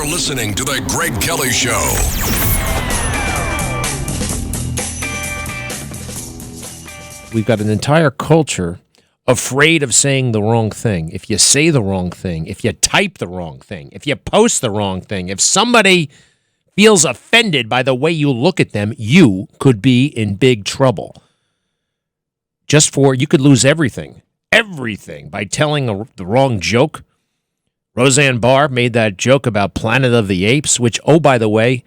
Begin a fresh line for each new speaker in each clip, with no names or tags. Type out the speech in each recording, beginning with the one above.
You're listening to The Greg Kelly Show.
We've got an entire culture afraid of saying the wrong thing. If you say the wrong thing, if you type the wrong thing, if you post the wrong thing, if somebody feels offended by the way you look at them, you could be in big trouble. You could lose everything by telling the wrong joke. Roseanne Barr made that joke about Planet of the Apes, which, oh, by the way,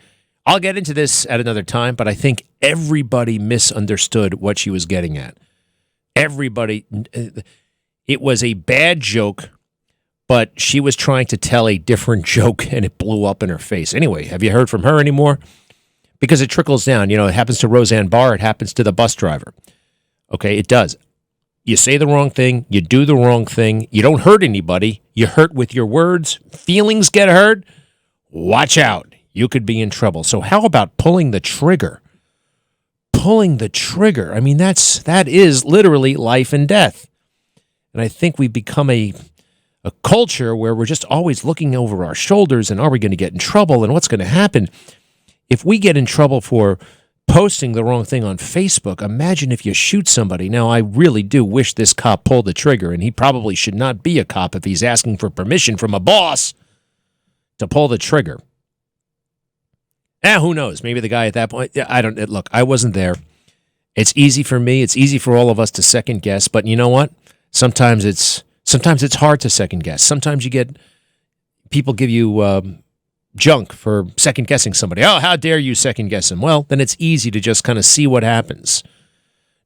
I'll get into this at another time, but I think everybody misunderstood what she was getting at. Everybody, it was a bad joke, but she was trying to tell a different joke, and it blew up in her face. Anyway, have you heard from her anymore? Because it trickles down. You know, it happens to Roseanne Barr. It happens to the bus driver. Okay, it does. You say the wrong thing. You do the wrong thing. You don't hurt anybody. You hurt with your words. Feelings get hurt. Watch out. You could be in trouble. So how about pulling the trigger? Pulling the trigger. I mean, that is literally life and death. And I think we've become a culture where we're just always looking over our shoulders and are we going to get in trouble and what's going to happen? If we get in trouble for posting the wrong thing on Facebook, imagine if you shoot somebody. Now, I really do wish this cop pulled the trigger, and he probably should not be a cop if he's asking for permission from a boss to pull the trigger. Who knows? Maybe the guy at that point, look, I wasn't there. It's easy for me. It's easy for all of us to second guess, but you know what? Sometimes it's hard to second guess. Sometimes people give you junk for second guessing somebody. Oh, how dare you second guess him? Well, then it's easy to just kind of see what happens.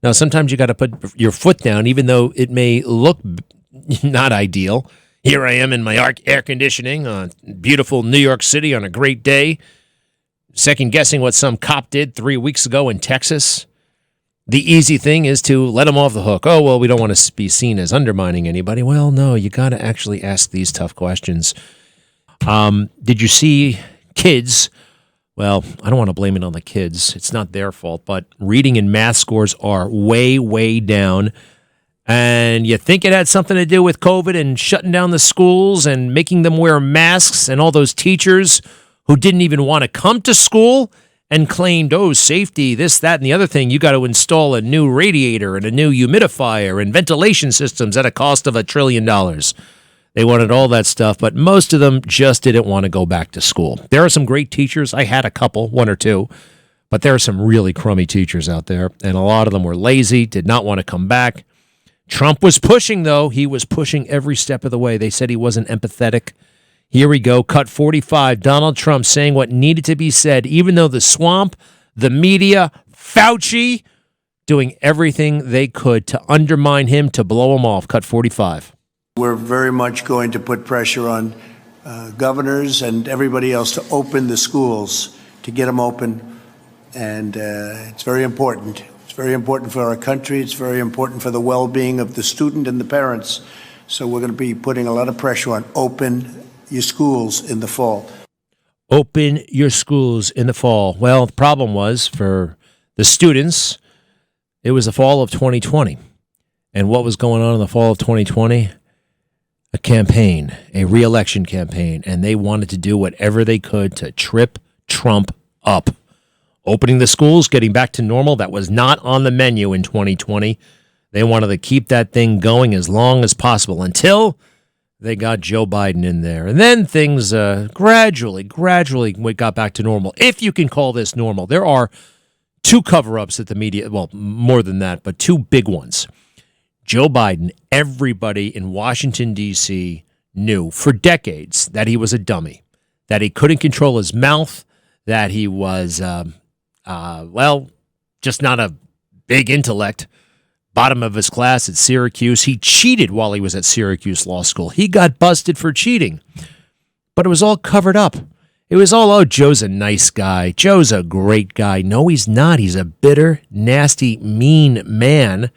Now, sometimes you got to put your foot down, even though it may look not ideal. Here I am in my air conditioning on beautiful New York City on a great day, second guessing what some cop did 3 weeks ago in Texas. The easy thing is to let him off the hook. Oh, well, we don't want to be seen as undermining anybody. Well, no, you got to actually ask these tough questions. Did you see kids? Well, I don't want to blame it on the kids. It's not their fault, but reading and math scores are way, way down. And you think it had something to do with COVID and shutting down the schools and making them wear masks and all those teachers who didn't even want to come to school and claimed, oh, safety, this, that, and the other thing. You got to install a new radiator and a new humidifier and ventilation systems at a cost of $1 trillion. They wanted all that stuff, but most of them just didn't want to go back to school. There are some great teachers. I had a couple, one or two, but there are some really crummy teachers out there, and a lot of them were lazy, did not want to come back. Trump was pushing, though. He was pushing every step of the way. They said he wasn't empathetic. Here we go, cut 45. Donald Trump saying what needed to be said, even though the swamp, the media, Fauci, doing everything they could to undermine him, to blow him off. Cut 45.
We're very much going to put pressure on governors and everybody else to open the schools, to get them open. And it's very important. It's very important for our country. It's very important for the well-being of the student and the parents. So we're going to be putting a lot of pressure on open your schools in the fall.
Open your schools in the fall. Well, the problem was for the students, it was the fall of 2020. And what was going on in the fall of 2020? A campaign, a re-election campaign, and they wanted to do whatever they could to trip Trump up. Opening the schools, getting back to normal, that was not on the menu in 2020. They wanted to keep that thing going as long as possible until they got Joe Biden in there. And then things gradually got back to normal, if you can call this normal. There are two cover-ups at the media, well, more than that, but two big ones. Joe Biden, everybody in Washington, D.C. knew for decades that he was a dummy, that he couldn't control his mouth, that he was, just not a big intellect, bottom of his class at Syracuse. He cheated while he was at Syracuse Law School. He got busted for cheating, but it was all covered up. It was all, oh, Joe's a nice guy. Joe's a great guy. No, he's not. He's a bitter, nasty, mean man.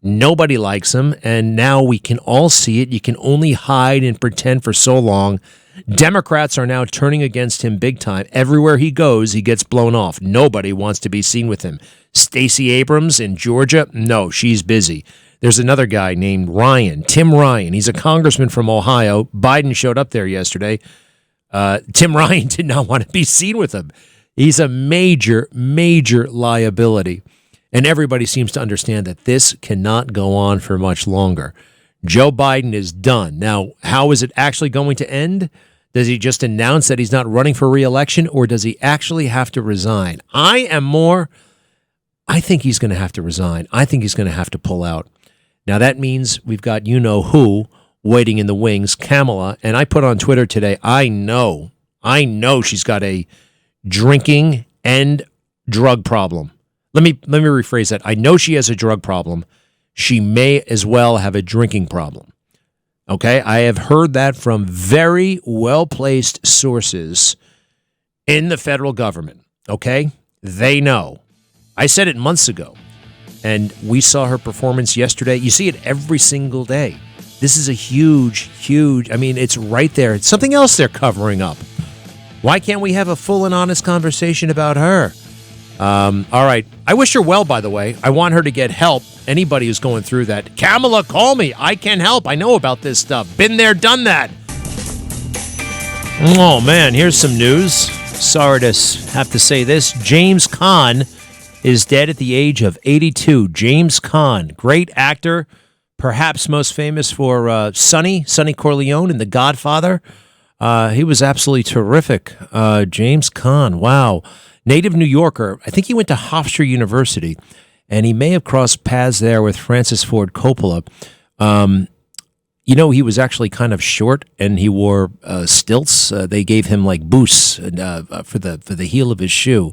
Nobody likes him, and now we can all see it. You can only hide and pretend for so long. Democrats are now turning against him big time. Everywhere he goes, he gets blown off. Nobody wants to be seen with him. Stacey Abrams in Georgia, no, she's busy. There's another guy named Ryan, Tim Ryan. He's a congressman from Ohio. Biden showed up there yesterday. Tim Ryan did not want to be seen with him. He's a major, major liability. And everybody seems to understand that this cannot go on for much longer. Joe Biden is done. Now, how is it actually going to end? Does he just announce that he's not running for re-election, or does he actually have to resign? I think he's going to have to resign. I think he's going to have to pull out. Now, that means we've got you-know-who waiting in the wings, Kamala. And I put on Twitter today, I know she's got a drinking and drug problem. Let me rephrase that. I know she has a drug problem. She may as well have a drinking problem. Okay? I have heard that from very well-placed sources in the federal government. Okay? They know. I said it months ago, and we saw her performance yesterday. You see it every single day. This is a huge, it's right there. It's something else they're covering up. Why can't we have a full and honest conversation about her? All right. I wish her well, by the way. I want her to get help. Anybody who's going through that. Kamala, call me. I can help. I know about this stuff. Been there, done that. Oh, man. Here's some news. Sorry to have to say this. James Caan is dead at the age of 82. James Caan, great actor, perhaps most famous for Sonny Corleone in The Godfather. He was absolutely terrific. James Caan, wow. Native New Yorker. I think he went to Hofstra University, and he may have crossed paths there with Francis Ford Coppola. He was actually kind of short, and he wore stilts. They gave him like boosts for the heel of his shoe.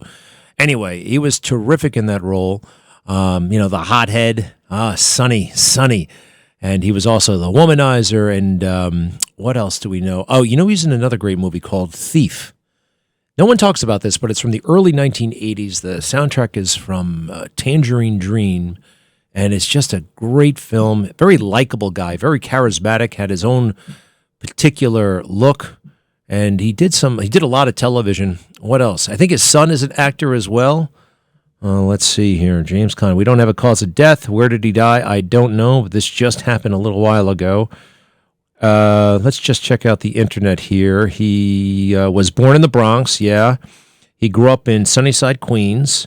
Anyway, he was terrific in that role. The hothead, Sonny. And he was also the womanizer. And what else do we know? Oh, he's in another great movie called Thief. No one talks about this, but it's from the early 1980s. The soundtrack is from Tangerine Dream, and it's just a great film. Very likable guy, very charismatic, had his own particular look, and he did a lot of television. What else? I think his son is an actor as well. Let's see here. James Caan. We don't have a cause of death. Where did he die? I don't know, but this just happened a little while ago. Let's just check out the internet here. He was born in the Bronx, yeah. He grew up in Sunnyside, Queens,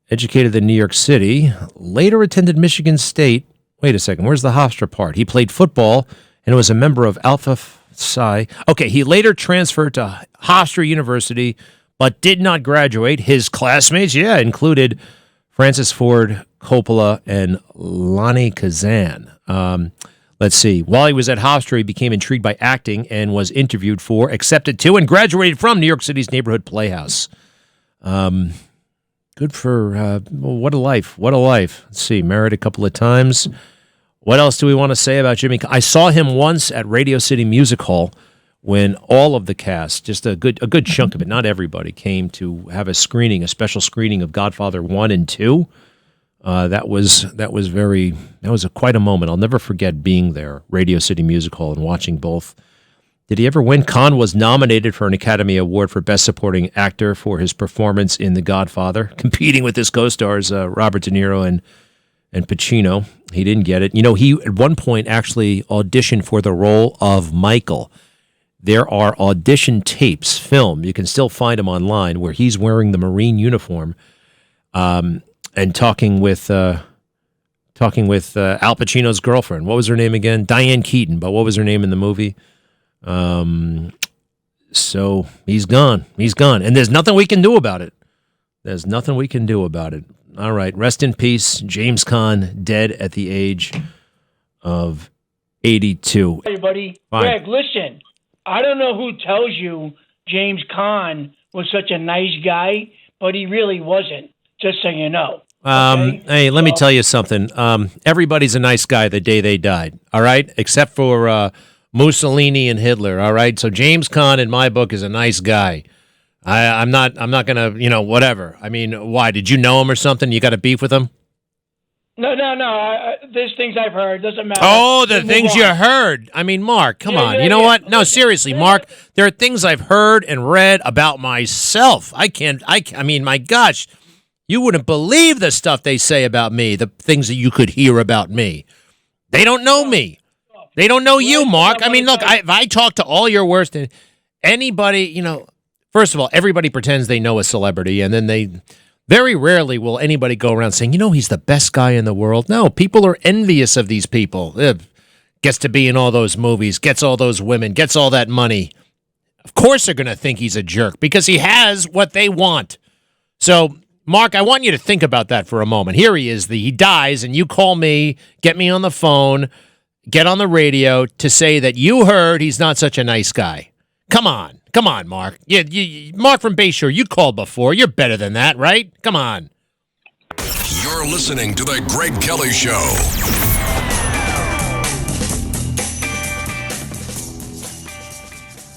educated in New York City, later attended Michigan State. Wait a second, where's the Hofstra part? He played football and was a member of Alpha Psi. Okay, he later transferred to Hofstra University, but did not graduate. His classmates, included Francis Ford Coppola and Lonnie Kazan. Let's see. While he was at Hofstra, he became intrigued by acting and was interviewed for, accepted to, and graduated from New York City's Neighborhood Playhouse. Good for, what a life. What a life. Let's see. Married a couple of times. What else do we want to say about Jimmy? I saw him once at Radio City Music Hall when all of the cast, just a good chunk of it, not everybody, came to have a special screening of Godfather 1 and 2. That was quite a moment. I'll never forget being there, Radio City Music Hall, and watching both. Did he ever win? Caan was nominated for an Academy Award for Best Supporting Actor for his performance in The Godfather, competing with his co-stars Robert De Niro and Pacino. He didn't get it. He at one point actually auditioned for the role of Michael. There are audition tapes, film. You can still find them online, where he's wearing the Marine uniform. And talking with Al Pacino's girlfriend. What was her name again? Diane Keaton, but what was her name in the movie? So he's gone. And there's nothing we can do about it. All right, rest in peace. James Caan, dead at the age of 82.
Hey, buddy.
Fine.
Greg, listen. I don't know who tells you James Caan was such a nice guy, but he really wasn't. Just so you know. Okay?
Hey, let me tell you something. Everybody's a nice guy the day they died, all right? Except for Mussolini and Hitler, all right? So James Caan, in my book, is a nice guy. I'm not going to, whatever. I mean, why? Did you know him or something? You got a beef with him?
No. There's things I've heard. Doesn't matter.
Oh, the things you heard. I mean, Mark, come on. You know what? No, seriously, Mark, there are things I've heard and read about myself. I mean, my gosh. You wouldn't believe the stuff they say about me, the things that you could hear about me. They don't know me. They don't know you, Mark. I mean, look, if I talk to all your worst, anybody, first of all, everybody pretends they know a celebrity, and then very rarely will anybody go around saying, he's the best guy in the world. No, people are envious of these people. Gets to be in all those movies, gets all those women, gets all that money. Of course they're going to think he's a jerk because he has what they want. So, Mark, I want you to think about that for a moment. Here he is. He dies, and you call me, get me on the phone, get on the radio to say that you heard he's not such a nice guy. Come on, Mark. Mark from Bayshore, you called before. You're better than that, right? Come on.
You're listening to The Greg Kelly Show.